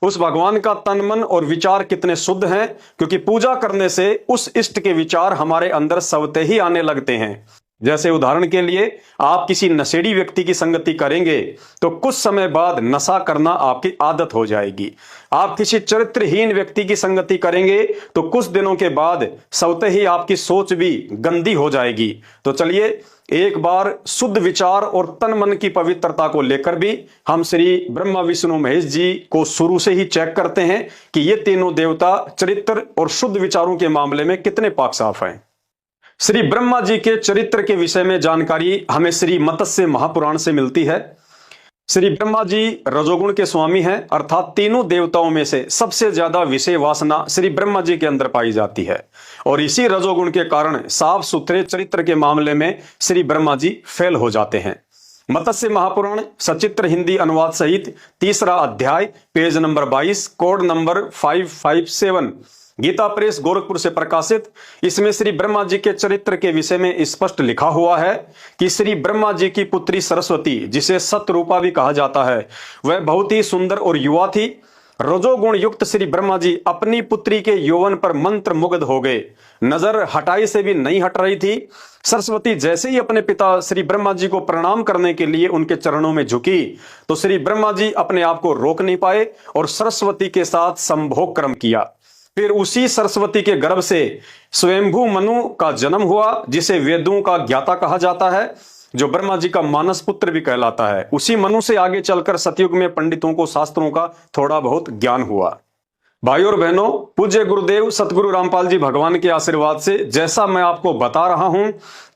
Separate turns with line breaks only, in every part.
उस भगवान का तन मन और विचार कितने शुद्ध हैं, क्योंकि पूजा करने से उस इष्ट के विचार हमारे अंदर स्वतः ही आने लगते हैं। जैसे उदाहरण के लिए आप किसी नशेड़ी व्यक्ति की संगति करेंगे तो कुछ समय बाद नशा करना आपकी आदत हो जाएगी। आप किसी चरित्रहीन व्यक्ति की संगति करेंगे तो कुछ दिनों के बाद स्वतः ही आपकी सोच भी गंदी हो जाएगी। तो चलिए एक बार शुद्ध विचार और तन मन की पवित्रता को लेकर भी हम श्री ब्रह्मा विष्णु महेश जी को शुरू से ही चेक करते हैं कि ये तीनों देवता चरित्र और शुद्ध विचारों के मामले में कितने पाक साफ हैं। श्री ब्रह्मा जी के चरित्र के विषय में जानकारी हमें श्री मत्स्य महापुराण से मिलती है। श्री ब्रह्मा जी रजोगुण के स्वामी हैं, अर्थात तीनों देवताओं में से सबसे ज्यादा विषय वासना श्री ब्रह्मा जी के अंदर पाई जाती है और इसी रजोगुण के कारण साफ सुथरे चरित्र के मामले में श्री ब्रह्मा जी फेल हो जाते हैं। मत्स्य महापुराण सचित्र हिंदी अनुवाद सहित 3रा अध्याय, page number 22, code number 557, Gita press Gorakhpur से प्रकाशित। इसमें श्री ब्रह्मा जी के चरित्र के विषय में स्पष्ट लिखा हुआ है कि श्री ब्रह्मा जी की पुत्री सरस्वती, जिसे सतरूपा भी कहा जाता है, वह बहुत ही सुंदर और युवा थी। रजोगुण युक्त श्री ब्रह्मा जी अपनी पुत्री के यौवन पर मंत्र मुग्ध हो गए। नजर हटाई से भी नहीं हट रही थी। सरस्वती जैसे ही अपने पिता श्री ब्रह्मा जी को प्रणाम करने के लिए उनके चरणों में झुकी तो श्री ब्रह्मा जी अपने आप को रोक नहीं पाए और सरस्वती के साथ संभोग कर्म किया। फिर उसी सरस्वती के गर्भ से स्वयंभू मनु का जन्म हुआ, जिसे वेदों का ज्ञाता कहा जाता है, जो ब्रह्मा जी का मानस पुत्र भी कहलाता है। उसी मनु से आगे चलकर सतयुग में पंडितों को शास्त्रों का थोड़ा बहुत ज्ञान हुआ। भाइयों और बहनों, पूज्य गुरुदेव सतगुरु रामपाल जी भगवान के आशीर्वाद से जैसा मैं आपको बता रहा हूं,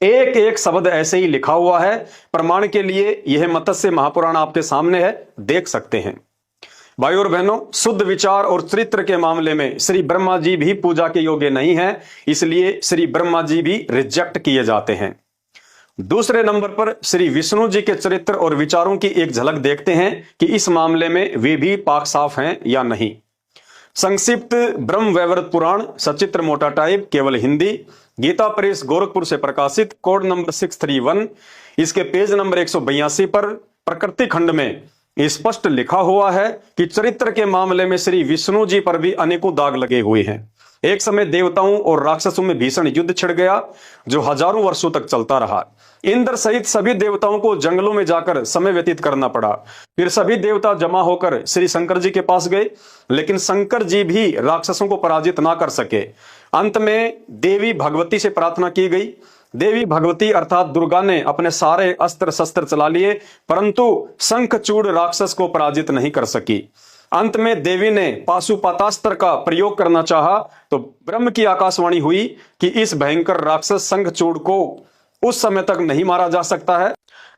एक एक शब्द ऐसे ही लिखा हुआ है। प्रमाण के लिए यह मत्स्य महापुराण आपके सामने है, देख सकते हैं। भाइयों और बहनों, शुद्ध विचार और चरित्र के मामले में श्री ब्रह्मा जी भी पूजा के योग्य नहीं है, इसलिए श्री ब्रह्मा जी भी रिजेक्ट किए जाते हैं। दूसरे नंबर पर श्री विष्णु जी के चरित्र और विचारों की एक झलक देखते हैं कि इस मामले में वे भी पाक साफ हैं या नहीं। संक्षिप्त ब्रह्म वैवर्त पुराण सचित्र मोटा टाइप, केवल हिंदी, गीता प्रेस गोरखपुर से प्रकाशित, कोड नंबर 631, इसके पेज नंबर 182 पर प्रकृति खंड में स्पष्ट लिखा हुआ है कि चरित्र के मामले में श्री विष्णु जी पर भी अनेकों दाग लगे हुए हैं। एक समय देवताओं और राक्षसों में भीषण युद्ध छिड़ गया जो हजारों वर्षों तक चलता रहा। इंद्र सहित सभी देवताओं को जंगलों में जाकर समय व्यतीत करना पड़ा। फिर सभी देवता जमा होकर श्री शंकर जी के पास गए, लेकिन शंकर जी भी राक्षसों को पराजित ना कर सके। अंत में देवी भगवती से प्रार्थना की गई। देवी भगवती अर्थात दुर्गा ने अपने सारे अस्त्र शस्त्र चला लिए, परंतु शंखचूड़ राक्षस को पराजित नहीं कर सकी। अंत में देवी ने पाशुपतास्त्र का प्रयोग करना चाहा तो ब्रह्म की आकाशवाणी हुई कि इस भयंकर राक्षस शंखचूड़ को उस समय तक नहीं मारा जा सकता है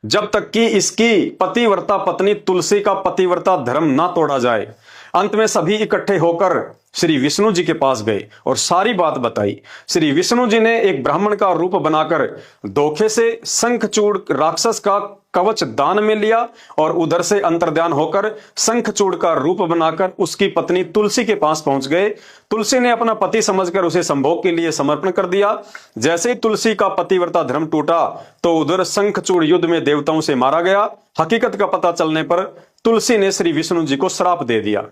जब तक कि इसकी पतिव्रता पत्नी तुलसी का पतिव्रता धर्म ना तोड़ा जाए। अंत में सभी इकट्ठे होकर श्री विष्णु जी के पास गए और सारी बात बताई। श्री विष्णु जी ने एक ब्राह्मण का रूप बनाकर धोखे से शंखचूड़ राक्षस का कवच दान में लिया और उधर से अंतर्ध्यान होकर शंखचूड़ का रूप बनाकर उसकी पत्नी तुलसी के पास पहुंच गए। तुलसी ने अपना पति समझकर उसे संभोग के लिए समर्पण कर दिया। जैसे ही तुलसी का पतिव्रता धर्म टूटा तो उधर शंखचूड़ युद्ध में देवताओं से मारा गया। हकीकत का पता चलने पर तुलसी ने श्री विष्णु जी को श्राप दे दिया।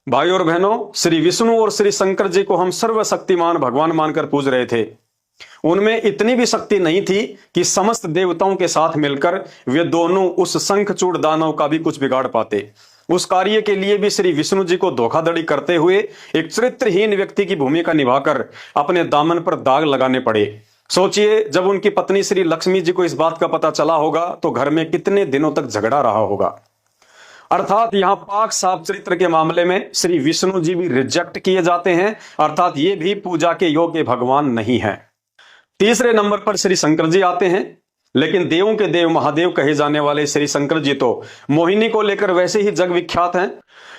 भाइयों और बहनों, श्री विष्णु और श्री शंकर जी को हम सर्वशक्तिमान भगवान मानकर पूज रहे थे। उनमें इतनी भी शक्ति नहीं थी कि समस्त देवताओं के साथ मिलकर वे दोनों उस शंखचूड़ दानव का भी कुछ बिगाड़ पाते। उस कार्य के लिए भी श्री विष्णु जी को धोखाधड़ी करते हुए एक चरित्रहीन व्यक्ति की भूमिका निभाकर अपने दामन पर दाग लगाने पड़े। सोचिए, जब उनकी पत्नी श्री लक्ष्मी जी को इस बात का पता चला होगा तो घर में कितने दिनों तक झगड़ा रहा होगा। अर्थात यहाँ पाक साफ चरित्र के मामले में श्री विष्णु जी भी रिजेक्ट किए जाते हैं, अर्थात ये भी पूजा के योग्य भगवान नहीं है। तीसरे नंबर पर श्री शंकर जी आते हैं, लेकिन देवों के देव महादेव कहे जाने वाले श्री शंकर जी तो मोहिनी को लेकर वैसे ही जग विख्यात हैं।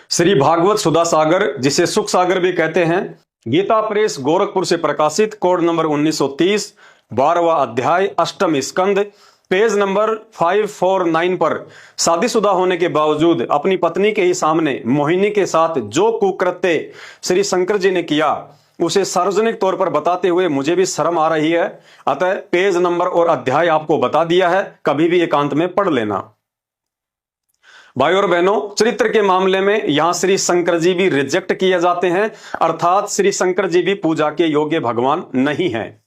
श्री भागवत सुधा सागर, जिसे सुख सागर भी कहते हैं, गीता प्रेस गोरखपुर से प्रकाशित, कोड नंबर 1930, 12वां अध्याय, 8वां स्कंद, पेज नंबर 549 पर शादीशुदा होने के बावजूद अपनी पत्नी के ही सामने मोहिनी के साथ जो कुकृत्य श्री शंकर जी ने किया उसे सार्वजनिक तौर पर बताते हुए मुझे भी शर्म आ रही है। अतः पेज नंबर और अध्याय आपको बता दिया है, कभी भी एकांत में पढ़ लेना। भाई और बहनों, चरित्र के मामले में यहां श्री शंकर जी भी रिजेक्ट किए जाते हैं, अर्थात श्री शंकर जी भी पूजा के योग्य भगवान नहीं हैं।